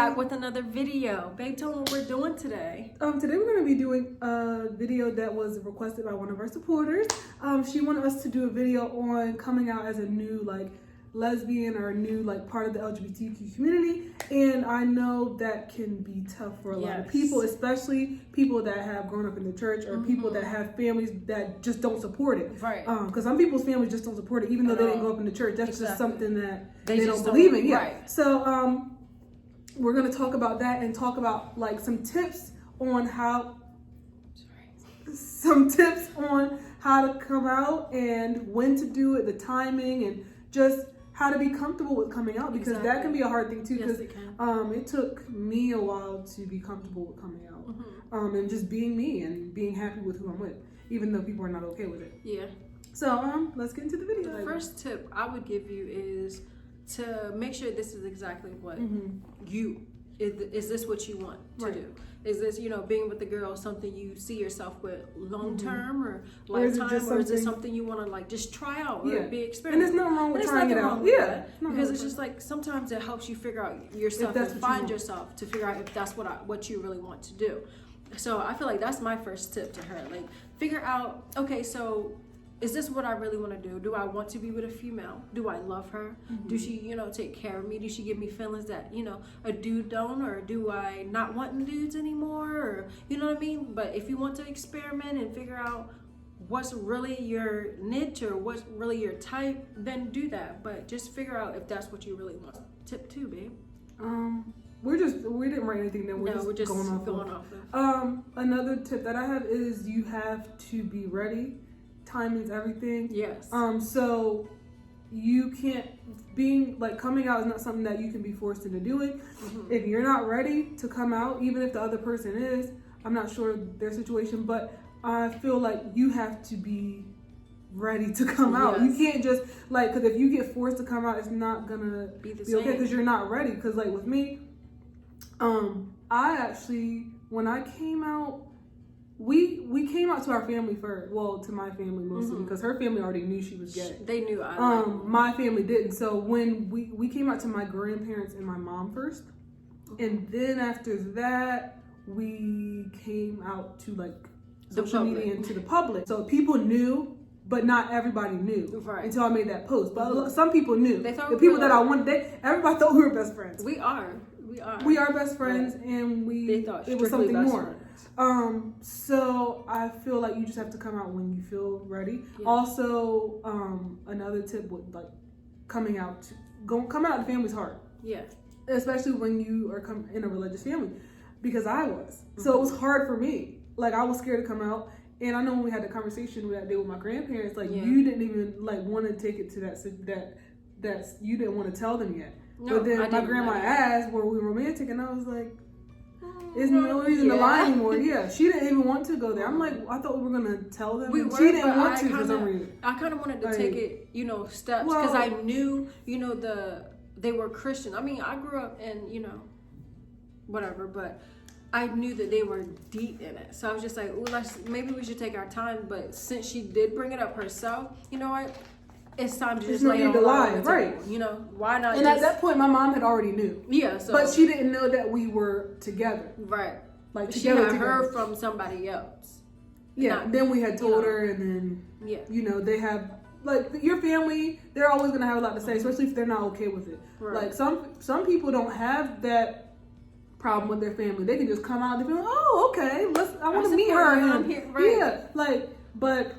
back with another video. Babe, tell them what we're doing today. Today we're going to be doing a video that was requested by one of our supporters. She wanted us to do a video on coming out as a new lesbian or a new part of the LGBTQ community, and I know that can be tough for a lot of people, especially people that have grown up in the church or people that have families that just don't support it. Right. Because some people's families just don't support it, even though they didn't grow up in the church. That's just something that they don't believe in. Yeah. Right. So we're gonna talk about that and talk about some tips on how to come out and when to do it, the timing, and just how to be comfortable with coming out, because that can be a hard thing too. Because it took me a while to be comfortable with coming out, and just being me and being happy with who I'm with, even though people are not okay with it. Yeah. So let's get into the video. The first tip I would give you is to make sure this is exactly what you is this what you want to do? Is this, being with the girl something you see yourself with long term or lifetime, or is it something you want to just try out or be experiment? And there's nothing wrong with trying it out. Yeah, because it's just sometimes it helps you figure out yourself and find yourself to figure out if that's what you really want to do. So I feel like that's my first tip to her. Figure out, okay, so is this what I really want to do? Do I want to be with a female? Do I love her? Do she, take care of me? Do she give me feelings that, a dude don't? Or do I not want dudes anymore? Or, you know what I mean? But if you want to experiment and figure out what's really your niche or what's really your type, then do that. But just figure out if that's what you really want. Tip 2, babe. We didn't write anything down. We're just going off of. Another tip that I have is you have to be ready. Time is everything. Yes. So you can't coming out is not something that you can be forced into doing. If you're not ready to come out, even if the other person is, I'm not sure their situation, but I feel like you have to be ready to come out. You can't just because if you get forced to come out, it's not gonna be okay because you're not ready. Because with me, I actually, when I came out, we came out to our family first. Well, to my family mostly, because her family already knew she was gay. They knew. My family didn't. So when we came out to my grandparents and my mom first, and then after that we came out to social media and to the public. So people knew, but not everybody knew until I made that post. But some people knew. They thought the people that I wanted. Everybody thought we were best friends. We are best friends, and they thought it was something more. So I feel like you just have to come out when you feel ready. Yeah. Also, another tip with coming out the family's hard. Yeah. Especially when you are in a religious family, because I was. So it was hard for me. I was scared to come out. And I know when we had the conversation that day with my grandparents, you didn't even want to take it to that you didn't want to tell them yet. No, but then my grandma asked, were we romantic? And I was like, there's no reason to lie anymore. Yeah, she didn't even want to go there. I'm like, I thought we were going to tell them. She didn't want to for some reason. I kind of wanted to take it, steps, because I knew, they were Christian. I mean, I grew up in, whatever, but I knew that they were deep in it. So I was just like, maybe we should take our time. But since she did bring it up herself, you know what? It's time to just lay it on right? Why not? And at that point, my mom had already knew. Yeah, but she didn't know that we were together. Right. She had heard from somebody else. Yeah. Then we had told her, and then they have your family. They're always gonna have a lot to say, especially if they're not okay with it. Right. Some people don't have that problem with their family. They can just come out and be like, oh, okay, I want to meet her. Yeah. But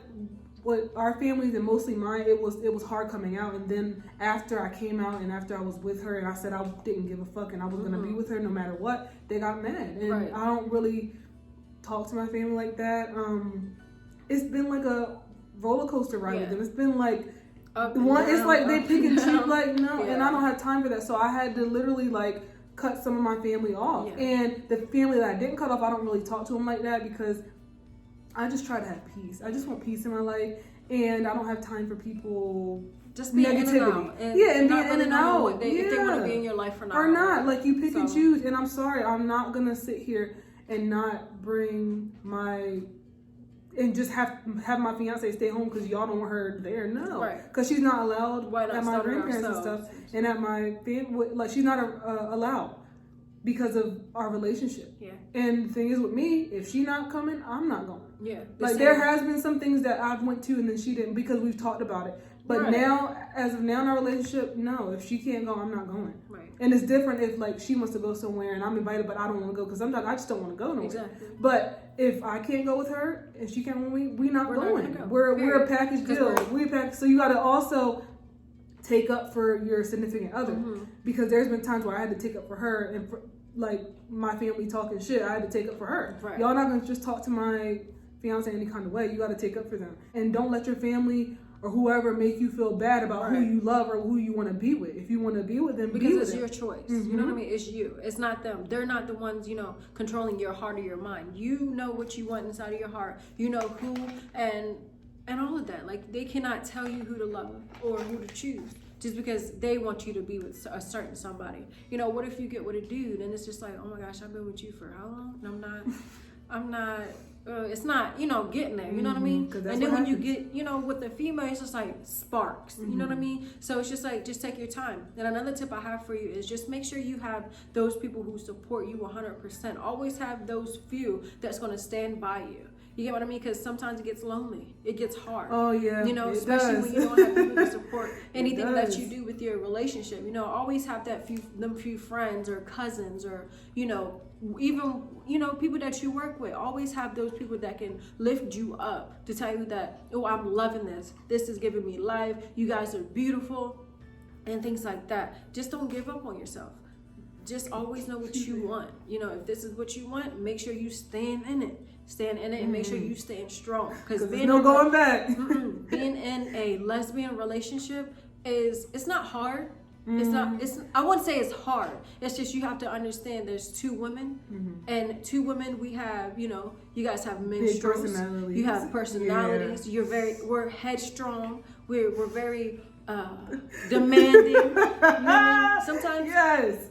with our families, and mostly mine, it was hard coming out. And then after I came out and after I was with her and I said I didn't give a fuck and I was going to be with her no matter what, they got mad. And I don't really talk to my family like that. It's been a roller coaster ride with them. It's been they pick and choose, no, and I don't have time for that. So I had to literally cut some of my family off. Yeah. And the family that I didn't cut off, I don't really talk to them like that, because I just try to have peace. I just want peace in my life, and I don't have time for people just being negativity. In and out. And and being in and out. If they want to be in your life or not. Or not. You pick and choose. And I'm sorry, I'm not gonna sit here and not bring and just have my fiance stay home because y'all don't want her there. No, because she's not allowed at my grandparents and stuff, and at my family. She's not allowed. because of our relationship. Yeah. And the thing is with me, if she not coming, I'm not going. Yeah. Like there has been some things that I've went to and then she didn't because we've talked about it. But now, as of now in our relationship, no, if she can't go, I'm not going. Right. And it's different if like she wants to go somewhere and I'm invited, but I don't want to go because sometimes I just don't want to go nowhere. Exactly. But if I can't go with her and she can't, we're not going. Go. We're a package deal. We're a package. So you got to also take up for your significant other because there's been times where I had to take up for her and for, like my family talking shit, I had to take up for her. Right. Y'all not gonna just talk to my fiance any kind of way. You got to take up for them and don't let your family or whoever make you feel bad about who you love or who you want to be with. If you want to be with them, because it's your choice. You know what I mean? It's you. It's not them. They're not the ones, controlling your heart or your mind. You know what you want inside of your heart. You know who and all of that. Like they cannot tell you who to love or who to choose just because they want you to be with a certain somebody. What if you get with a dude and it's just like, oh my gosh, I've been with you for how long? And I'm not. It's not, getting there, you know what I mean? And then when you get, with the female, it's just like sparks, you know what I mean? So it's just like, just take your time. And another tip I have for you is just make sure you have those people who support you 100%. Always have those few that's going to stand by you. You get what I mean? Because sometimes it gets lonely. It gets hard. Oh, yeah. Especially when you don't have people to support anything that you do with your relationship. Always have them few friends or cousins or, even, people that you work with. Always have those people that can lift you up to tell you that, oh, I'm loving this. This is giving me life. You guys are beautiful and things like that. Just don't give up on yourself. Just always know what you want. If this is what you want, make sure you stand in it. Stand in it and make sure you stand strong. Because there's no going back. Being in a lesbian relationship it's not hard. I wouldn't say it's hard. It's just you have to understand there's two women and two women we have, you guys have menstruals. You have personalities. Yeah. We're headstrong. We're very demanding. Sometimes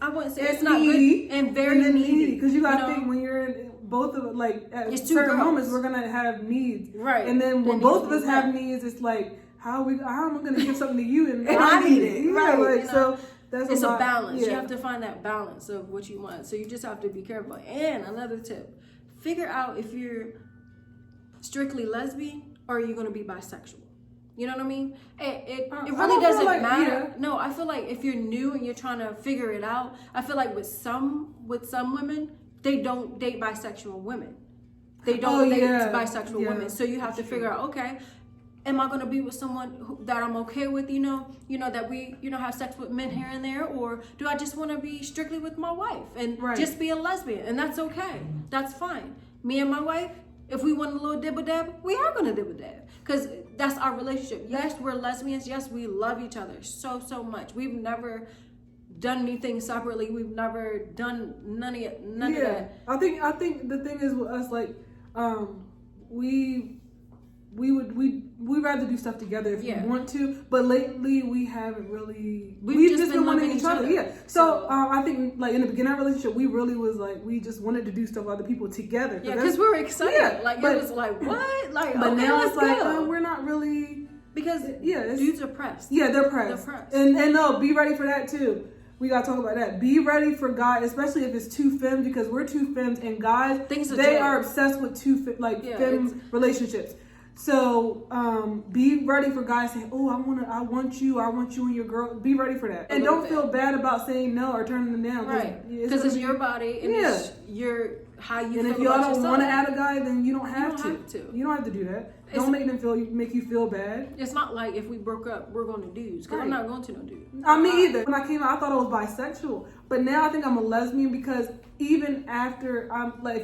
I wouldn't say it's not good and very needy. Because you gotta think when you're in both of like at certain moments we're gonna have needs. Right. And then when both of us have needs, it's like how am I gonna give something to you and I need it? Right. So it's a balance. You have to find that balance of what you want. So you just have to be careful. And another tip, figure out if you're strictly lesbian or are you gonna be bisexual. You know what I mean? It really doesn't matter. Yeah. No, I feel like if you're new and you're trying to figure it out, I feel like with some women, they don't date bisexual women. They don't date bisexual women. So you have to figure out, okay, am I going to be with someone that I'm okay with, that we, have sex with men here and there? Or do I just want to be strictly with my wife and just be a lesbian? And that's okay. That's fine. Me and my wife, if we want a little dibble-dab, we are going to dibble-dab. Because that's our relationship. Yes, we're lesbians. Yes, we love each other so, so much. We've never done anything separately. We've never done none of that. I think the thing is with us, like, we'd rather do stuff together if we want to, but lately we haven't really. We've just been wanting each other. Yeah. So I think like in the beginning of our relationship, we really was like we just wanted to do stuff with other people together. Yeah, because we were excited. Yeah, it was like what? Like, but okay, now it's like we're not really because dudes are pressed. Yeah, they're pressed. And no, be ready for that too. We gotta talk about that. Be ready for guys, especially if it's two femmes, because we're two femmes and guys they are obsessed with femme relationships. So be ready for guys saying, "Oh, I want you and your girl." Be ready for that, and don't feel bad about saying no or turning them down, right? Because it's your body and it's how you. And feel if y'all don't want to add a guy, then you don't have to. You don't have to do that. Don't make you feel bad. It's not like if we broke up, we're going to dudes. Because I'm not going to no dude. Me either. When I came out, I thought I was bisexual, but now I think I'm a lesbian because even after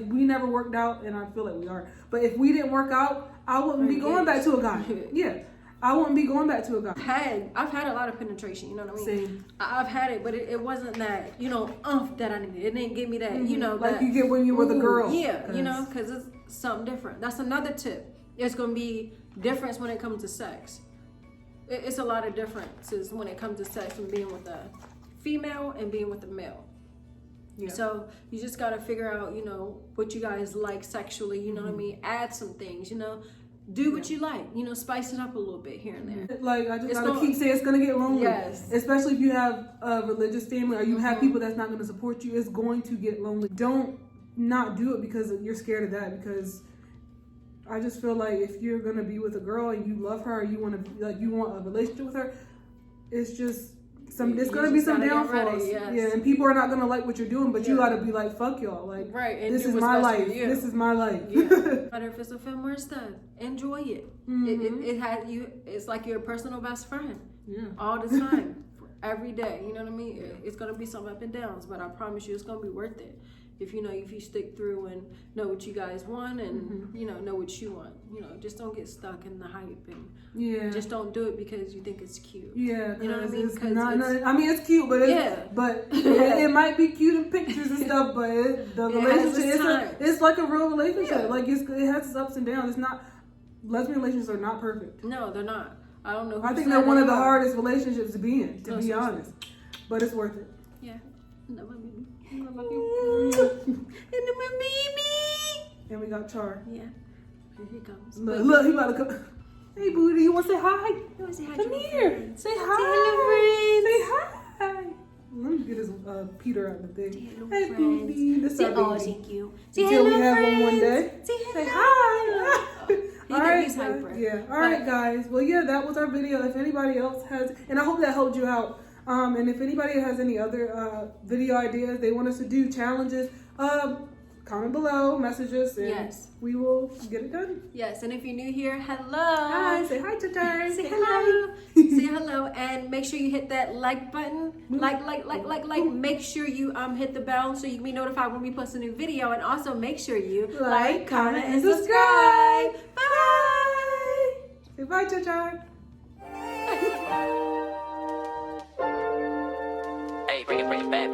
we never worked out, and I feel like we are. But if we didn't work out, I wouldn't be going back to a guy. Yeah. I wouldn't be going back to a guy. I've had a lot of penetration, you know what I mean? Same. I've had it, but it wasn't that, that I needed. It didn't give me that, like you get when you were the girl. Yeah, because it's something different. That's another tip. There's going to be difference when it comes to sex. It's a lot of differences when it comes to sex from being with a female and being with a male. Yeah. So you just got to figure out, what you guys like sexually, you know what I mean? Add some things, Do what you like, you know, spice it up a little bit here and there. Like, I just gotta keep saying it's gonna get lonely. Yes. Especially if you have a religious family or you have people that's not gonna support you, it's going to get lonely. Don't not do it because you're scared of that, because I just feel like if you're gonna be with a girl and you love her, or you want a relationship with her, it's just it's gonna be some downfalls. Yes. Yeah, and people are not gonna like what you're doing, but you gotta be like, fuck y'all. Like, and this is my life. This is my life. No matter if it's a film or a stuff, enjoy it. It has you. It's like your personal best friend. Yeah. All the time, every day. You know what I mean? It's gonna be some up and downs, but I promise you, it's gonna be worth it. If you stick through and know what you guys want and know what you want, just don't get stuck in the hype and just don't do it because you think it's cute. Yeah, you know what I mean? I mean, it's cute, but it might be cute in pictures and stuff, but the relationship it's like a real relationship. Yeah. Like it has its ups and downs. It's not, lesbian relationships are not perfect. No, they're not. I don't know. I think they're one of the hardest relationships to be in, to be honest. But it's worth it. Yeah. Love my baby. Love you. And my baby. And we got Char. Yeah. Here he comes. Look, he about to come. Hey, booty, you want to say hi? You want to say hi? Come here. Say hi. Say hello, Say friends. hi. Let me get his Peter out of the thing. Hello, hey, friends. booty. This is our baby. Thank you. Say Until hello, we have friends. one day. Say hi. All right, hyper. Yeah. All right, guys. Well, yeah, that was our video. If anybody else has, and I hope that helped you out. And if anybody has any other video ideas they want us to do, challenges, comment below, message us, and we will get it done. Yes, and if you're new here, hello. Hi, say hi to Tay. Say hello. Say hello, and make sure you hit that like button. Like. Make sure you hit the bell so you can be notified when we post a new video, and also make sure you like, comment, and subscribe. Bye. Say bye, Cha-Cha. Bring it back,